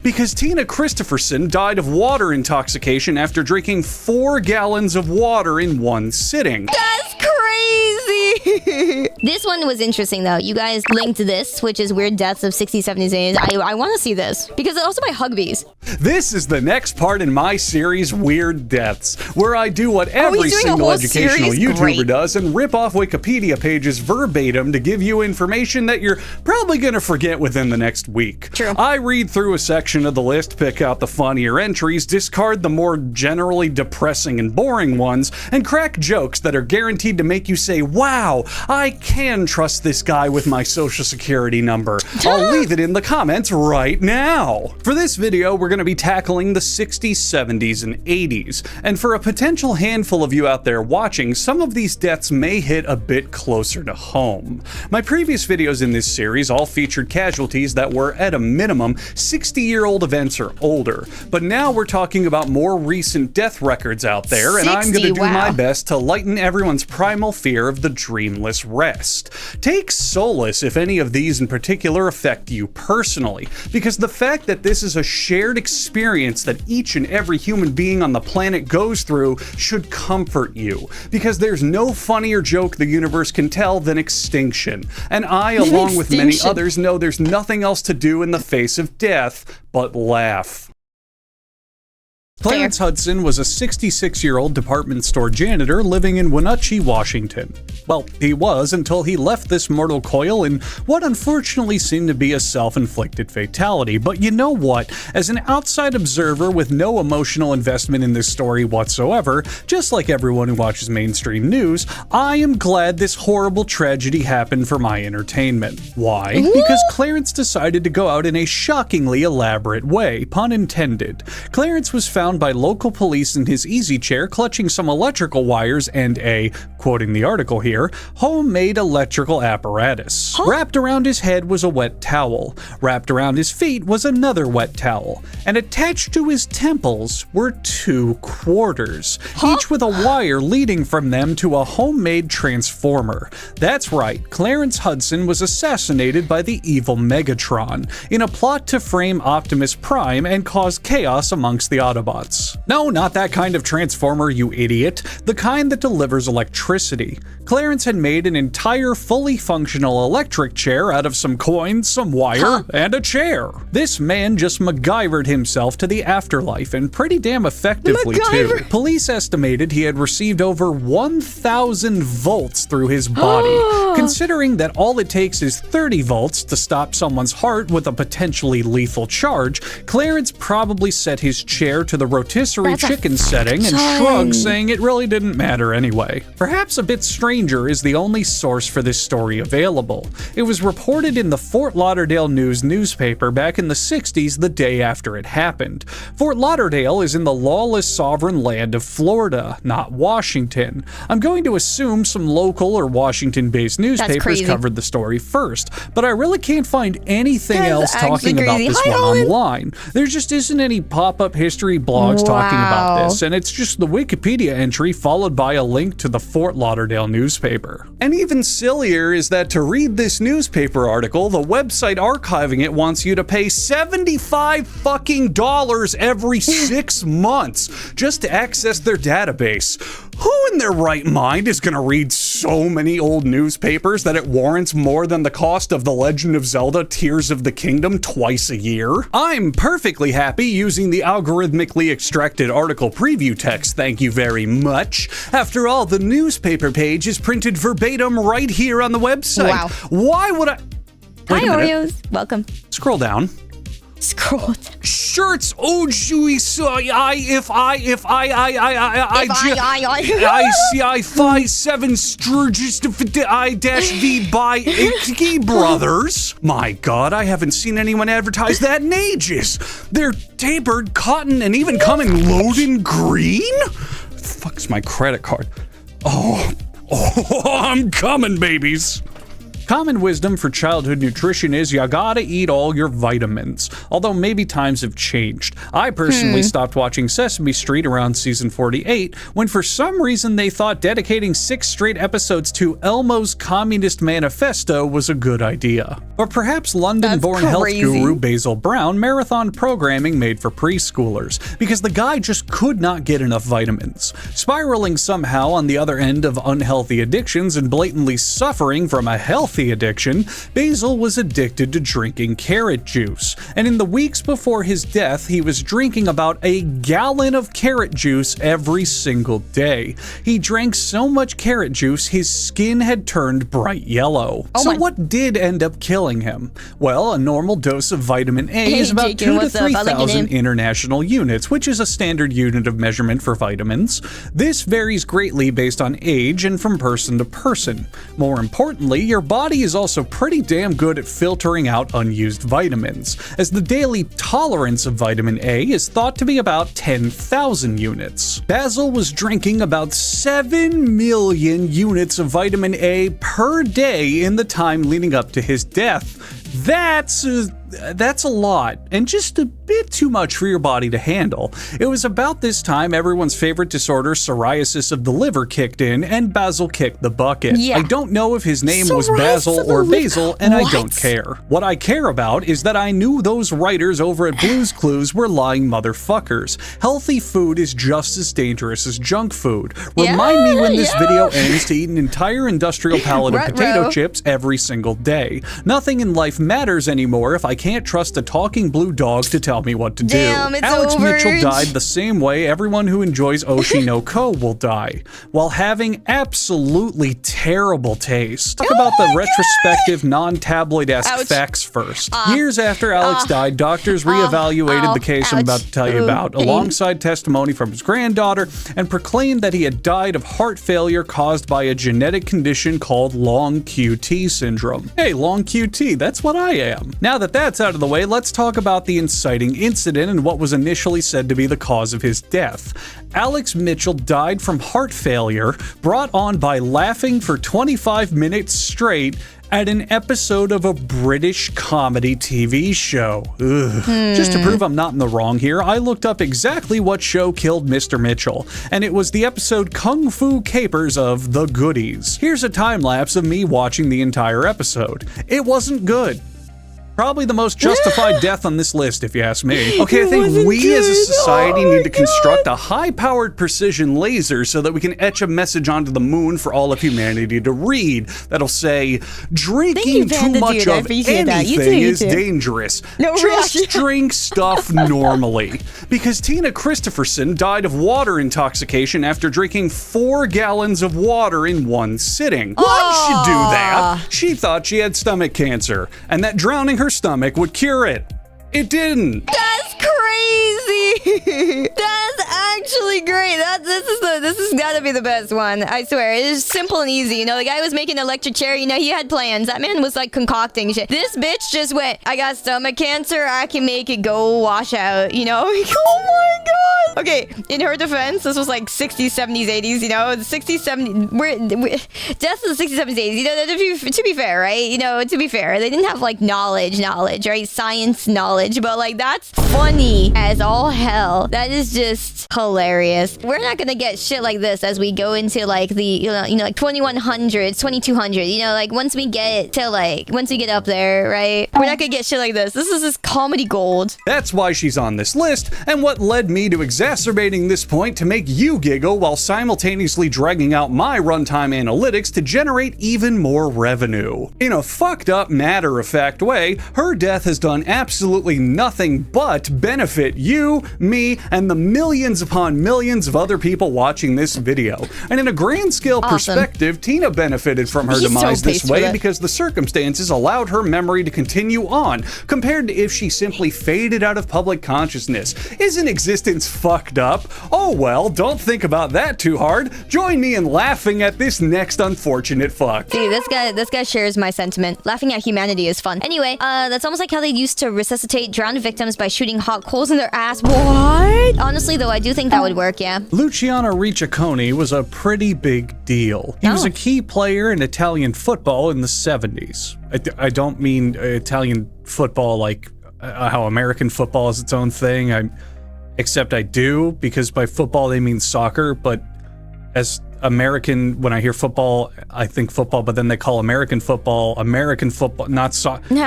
Because Tina Christopherson died of water intoxication after drinking 4 gallons of water in one sitting. That's crazy! This one was interesting though. You guys linked this, which is weird deaths of 60s, 70s, 80s. I want to see this because it's also by Hugbees. This is the next part in my series, Weird Deaths, where I do what every single educational YouTuber does and rip off Wikipedia pages verbatim to give you information that you're probably going to forget within the next week. True. I read through a section of the list, pick out the funnier entries, discard the more generally depressing and boring ones, and crack jokes that are guaranteed to make you say, wow, I can trust this guy with my social security number. I'll leave it in the comments right now. For this video, we're going to be tackling the 60s, 70s, and 80s. And for a potential handful of you out there watching, some of these deaths may hit a bit closer to home. My previous videos in this series all featured casualties that were, at a minimum, 60-year-old events or older. But now we're talking about more recent death records out there, and I'm going to do my best to lighten everyone's primal fear of the dreamless rest. Take solace if any of these in particular affect you personally, because the fact that this is a shared experience that each and every human being on the planet goes through should comfort you, because there's no funnier joke the universe can tell than extinction. And I, along with many others, know there's nothing else to do in the face of death but laugh. Clarence Hudson was a 66-year-old department store janitor living in Wenatchee, Washington. Well, he was until he left this mortal coil in what unfortunately seemed to be a self-inflicted fatality. But you know what? As an outside observer with no emotional investment in this story whatsoever, just like everyone who watches mainstream news, I am glad this horrible tragedy happened for my entertainment. Why? Because Clarence decided to go out in a shockingly elaborate way, pun intended. Clarence was found by local police in his easy chair clutching some electrical wires and a, quoting the article here, homemade electrical apparatus. Wrapped around his head was a wet towel. Wrapped around his feet was another wet towel. And attached to his temples were 2 quarters, each with a wire leading from them to a homemade transformer. That's right, Clarence Hudson was assassinated by the evil Megatron in a plot to frame Optimus Prime and cause chaos amongst the Autobots. No, not that kind of transformer, you idiot. The kind that delivers electricity. Clarence had made an entire fully functional electric chair out of some coins, some wire, and a chair. This man just MacGyvered himself to the afterlife, and pretty damn effectively too. Police estimated he had received over 1,000 volts through his body. Considering that all it takes is 30 volts to stop someone's heart with a potentially lethal charge, Clarence probably set his chair to the rotisserie chicken setting and shrugged, saying it really didn't matter anyway. Perhaps a bit stranger is the only source for this story available. It was reported in the Fort Lauderdale News newspaper back in the 60s, the day after it happened. Fort Lauderdale is in the lawless sovereign land of Florida, not Washington. I'm going to assume some local or Washington-based newspapers covered the story first, but I really can't find anything else talking about this one online. There just isn't any pop-up history blogs talking about this, and it's just the Wikipedia entry followed by a link to the Fort Lauderdale newspaper. And even sillier is that to read this newspaper article, the website archiving it wants you to pay $75 fucking every 6 months just to access their database. Who in their right mind is going to read so many old newspapers that it warrants more than the cost of The Legend of Zelda Tears of the Kingdom twice a year? I'm perfectly happy using the algorithmically extracted article preview text, thank you very much. After all, the newspaper page is printed verbatim right here on the website. Wow. Why would I... Hi, Oreos. Welcome. Scroll down. Scroll. Shirts. Oh, Jewy. So I 57 Sturgis I dash V by Icky Brothers. My God, I haven't seen anyone advertise that in ages. They're tapered, cotton, and even come in loaded green. Fuck's my credit card. Oh, I'm coming, babies. Common wisdom for childhood nutrition is you gotta eat all your vitamins, although maybe times have changed. I personally stopped watching Sesame Street around season 48 when for some reason they thought dedicating 6 straight episodes to Elmo's Communist Manifesto was a good idea. Or perhaps London-born health guru Basil Brown marathoned programming made for preschoolers, because the guy just could not get enough vitamins. Spiraling somehow on the other end of unhealthy addictions and blatantly suffering from a healthy addiction, Basil was addicted to drinking carrot juice. And in the weeks before his death, he was drinking about a gallon of carrot juice every single day. He drank so much carrot juice, his skin had turned bright yellow. So what did end up killing him? Well, a normal dose of vitamin A is about 2,000 to 3,000 international units, which is a standard unit of measurement for vitamins. This varies greatly based on age and from person to person. More importantly, your body is also pretty damn good at filtering out unused vitamins, as the daily tolerance of vitamin A is thought to be about 10,000 units. Basil was drinking about 7 million units of vitamin A per day in the time leading up to his death. That's a lot, and just a bit too much for your body to handle. It was about this time everyone's favorite disorder, psoriasis of the liver, kicked in, and Basil kicked the bucket. I don't know if his name was Basil or Basil, and I don't care. What I care about is that I knew those writers over at Blue's Clues were lying motherfuckers. Healthy food is just as dangerous as junk food. Remind me when this video ends to eat an entire industrial pallet of potato chips every single day. Nothing in life matters anymore if I can't trust a talking blue dog to tell me what to do. Alex Mitchell died the same way everyone who enjoys Oshi no Ko will die, while having absolutely terrible taste. Talk about the retrospective, non-tabloid-esque facts first. Years after Alex died, doctors reevaluated the case I'm about to tell you about, alongside testimony from his granddaughter, and proclaimed that he had died of heart failure caused by a genetic condition called long QT syndrome. Hey, long QT, that's what I am. Now that that's out of the way, let's talk about the inciting incident and what was initially said to be the cause of his death. Alex Mitchell died from heart failure brought on by laughing for 25 minutes straight at an episode of a British comedy TV show. Just to prove I'm not in the wrong here, I looked up exactly what show killed Mr. Mitchell, and it was the episode Kung Fu Capers of The Goodies. Here's a time-lapse of me watching the entire episode. It wasn't good. Probably the most justified death on this list, if you ask me. Okay, I think we as a society need to construct a high-powered precision laser so that we can etch a message onto the moon for all of humanity to read that'll say, drinking too much of anything is dangerous. Just drink stuff normally. Because Tina Christopherson died of water intoxication after drinking 4 gallons of water in one sitting. Why'd she do that? She thought she had stomach cancer, and that drowning her stomach would cure it. It didn't. That's crazy. That's actually great. This has got to be the best one. I swear. It is simple and easy. You know, the guy was making an electric chair. You know, he had plans. That man was like concocting shit. This bitch just went, I got stomach cancer. I can make it go wash out. You know? Oh my god. Okay, in her defense, this was like 60s, 70s, 80s. You know, the 60s, 70s. Death of the 60s, 70s, 80s. You know, to be fair, right? You know, to be fair, they didn't have like knowledge, right? Science knowledge. But like that's funny as all hell. That is just hilarious. We're not gonna get shit like this as we go into like the you know like 2100s, 2200. You know, like once we get up there, right? We're not gonna get shit like this. This is just comedy gold. That's why she's on this list, and what led me to exacerbating this point to make you giggle while simultaneously dragging out my runtime analytics to generate even more revenue. In a fucked up matter-of-fact way, her death has done absolutely nothing but benefit you, me, and the millions upon millions of other people watching this video. And in a grand scale perspective, Tina benefited from her demise this way because the circumstances allowed her memory to continue on, compared to if she simply faded out of public consciousness. Isn't existence fucked up? Oh well, don't think about that too hard. Join me in laughing at this next unfortunate fuck. Dude, this guy shares my sentiment. Laughing at humanity is fun. Anyway, that's almost like how they used to resuscitate drowned victims by shooting hot coals in their ass. What? Honestly, though, I do think that would work, yeah. Luciana Richa Berlusconi was a pretty big deal. He was a key player in Italian football in the 70s. I don't mean Italian football like how American football is its own thing, except I do, because by football they mean soccer, but as American, when I hear football, I think football, but then they call American football, not soccer. He's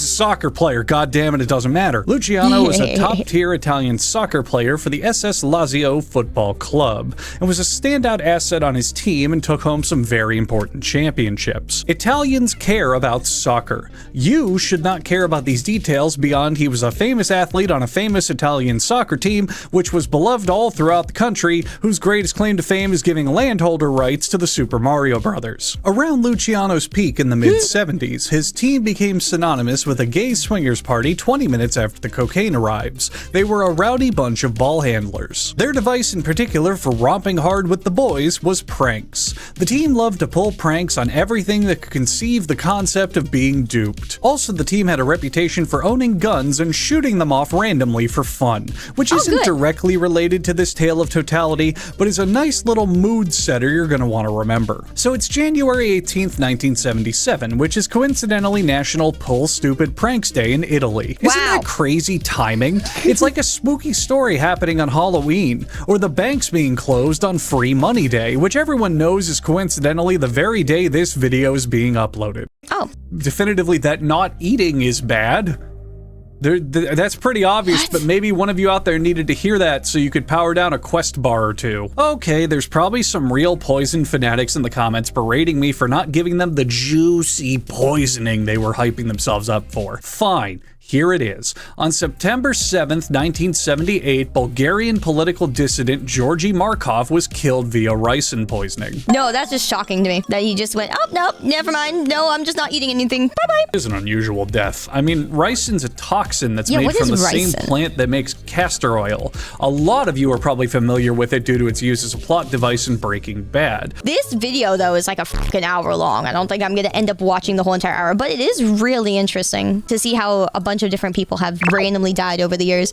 a soccer player. God damn it doesn't matter. Luciano was a top-tier Italian soccer player for the SS Lazio Football Club and was a standout asset on his team and took home some very important championships. Italians care about soccer. You should not care about these details beyond he was a famous athlete on a famous Italian soccer team, which was beloved all throughout the country, whose greatest claim to fame is giving landholder rights to the Super Mario Brothers. Around Luciano's peak in the mid-70s, his team became synonymous with a gay swingers party 20 minutes after the cocaine arrives. They were a rowdy bunch of ball handlers. Their device in particular for romping hard with the boys was pranks. The team loved to pull pranks on everything that could conceive the concept of being duped. Also, the team had a reputation for owning guns and shooting them off randomly for fun, which isn't directly related to this tale of totality, but is a nice little mood setter you're going to want to remember. So it's January 18th, 1977, which is coincidentally National Pull Stupid Pranks Day in Italy. Isn't that crazy timing? It's like a spooky story happening on Halloween, or the banks being closed on Free Money Day, which everyone knows is coincidentally the very day this video is being uploaded. Definitively that not eating is bad. That's pretty obvious, but maybe one of you out there needed to hear that so you could power down a quest bar or two. Okay, there's probably some real poison fanatics in the comments berating me for not giving them the juicy poisoning they were hyping themselves up for. Fine. Here it is. On September 7th, 1978, Bulgarian political dissident Georgy Markov was killed via ricin poisoning. No, that's just shocking to me. That he just went, oh, no, never mind. No, I'm just not eating anything. Bye-bye. It is an unusual death. I mean, ricin's a toxin that's made from the same plant that makes castor oil. A lot of you are probably familiar with it due to its use as a plot device in Breaking Bad. This video, though, is like a fucking hour long. I don't think I'm going to end up watching the whole entire hour, but it is really interesting to see how a bunch of different people have randomly died over the years.